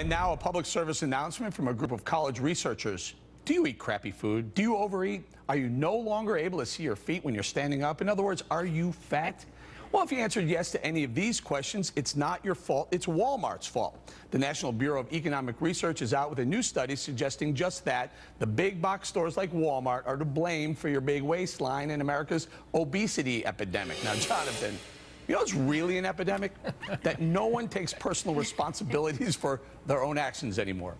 And now a public service announcement from a group of college researchers. Do you eat crappy food? Do you overeat? Are you no longer able to see your feet when you're standing up? In other words, are you fat? Well, if you answered yes to any of these questions, it's not your fault, it's Walmart's fault. The National Bureau of Economic Research is out with a new study suggesting just that. The big box stores like Walmart are to blame for your big waistline and America's obesity epidemic. Now, Jonathan, you know what's really an epidemic? That no one takes personal responsibilities for their own actions anymore.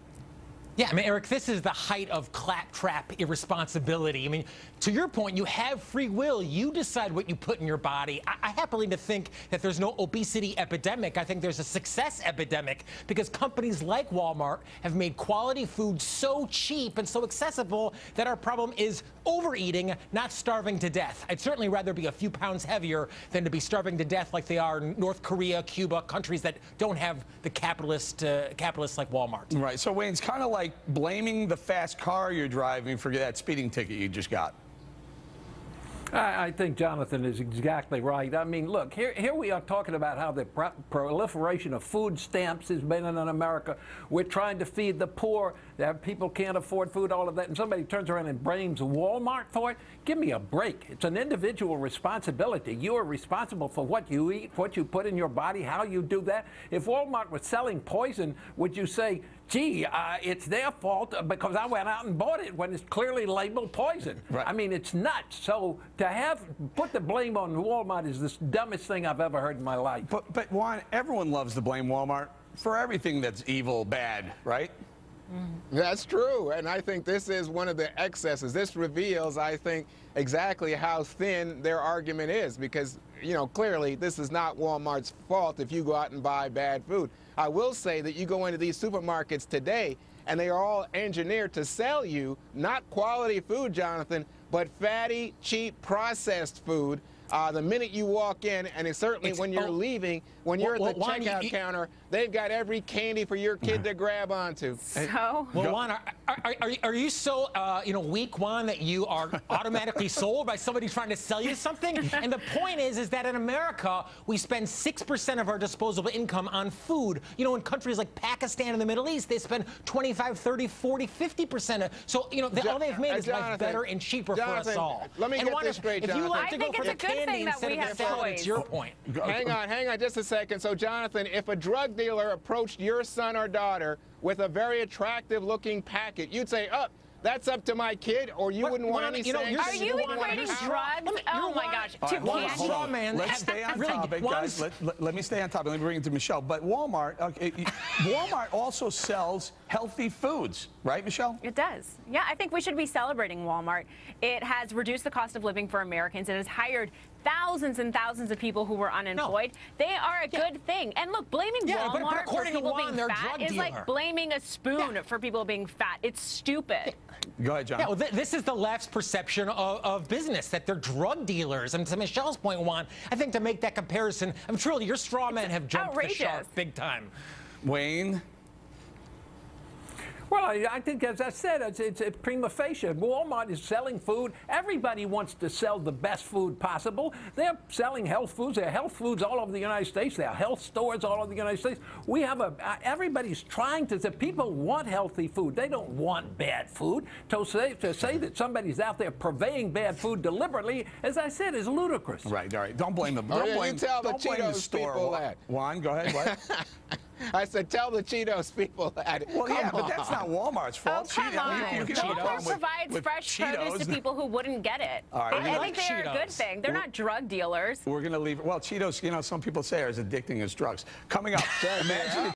Yeah, I mean, Eric, this is the height of claptrap irresponsibility. I mean, to your point, you have free will. You decide what you put in your body. I happen to think that there's no obesity epidemic. I think there's a success epidemic because companies like Walmart have made quality food so cheap and so accessible that our problem is overeating, not starving to death. I'd certainly rather be a few pounds heavier than to be starving to death like they are in North Korea, Cuba, countries that don't have the capitalists like Walmart. Right. So, Wayne, it's kind of like blaming the fast car you're driving for that speeding ticket you just got. I think Jonathan is exactly right. I mean, look, here we are talking about how the proliferation of food stamps has been in America. We're trying to feed the poor. People can't afford food, all of that. And somebody turns around and blames Walmart for it. Give me a break. It's an individual responsibility. You are responsible for what you eat, what you put in your body, how you do that. If Walmart was selling poison, would you say, gee, it's their fault because I went out and bought it when it's clearly labeled poison? Right. I mean, it's nuts. So to put the blame on Walmart is the dumbest thing I've ever heard in my life. But Juan, everyone loves to blame Walmart for everything that's evil, bad, right? That's true, and I think this is one of the excesses. This reveals, I think, exactly how thin their argument is because, you know, clearly this is not Walmart's fault if you go out and buy bad food. I will say that you go into these supermarkets today and they are all engineered to sell you not quality food, Jonathan, but fatty, cheap, processed food. The minute you walk in, and it's certainly when you're leaving, when you're at the checkout counter, they've got every candy for your kid to grab onto. So? Well, Juan, are you so weak, Juan, that you are automatically sold by somebody trying to sell you something? And the point is that in America, we spend 6% of our disposable income on food. You know, in countries like Pakistan and the Middle East, they spend 25, 30, 40, 50%. So, you know, all they've made is life better and cheaper for us all. Let me get this straight, Jonathan. If you like to go for the candy that we have salad, it's your point. Hang on just a second. So, Jonathan, if a drug dealer approached your son or daughter with a very attractive-looking packet, you'd say, "Oh, that's up to my kid," or you wouldn't want any sanctions. Are you equating drugs? Oh my gosh, to candy. Let's stay on topic, guys. Let me stay on topic. Let me bring it to Michelle. But Walmart, Walmart also sells healthy foods, right, Michelle? It does. Yeah, I think we should be celebrating Walmart. It has reduced the cost of living for Americans. It has hired thousands and thousands of people who were unemployed. They are a good thing. And look, blaming Walmart for people being fat is like blaming a spoon for people being fat. It's stupid. Go ahead, John. Yeah, well, this is the left's perception of business, that they're drug dealers. And to Michelle's point, Juan, I think to make that comparison, I'm truly, your straw men have jumped the shark big time. Wayne? Well, I think, as I said, it's prima facie. Walmart is selling food. Everybody wants to sell the best food possible. They're selling health foods. There are health foods all over the United States. There are health stores all over the United States. We have everybody's trying to say people want healthy food. They don't want bad food. To say that somebody's out there purveying bad food deliberately, as I said, is ludicrous. Right, all right. Don't blame them. Don't blame the store. People that. Juan, go ahead. What? I said, tell the Cheetos people that. Well, yeah, but that's not Walmart's fault. Oh, come on. Walmart provides fresh produce to people who wouldn't get it. All right, I think they're a good thing. They're not drug dealers. We're going to leave. Well, Cheetos, you know, some people say are as addicting as drugs. Coming up, imagine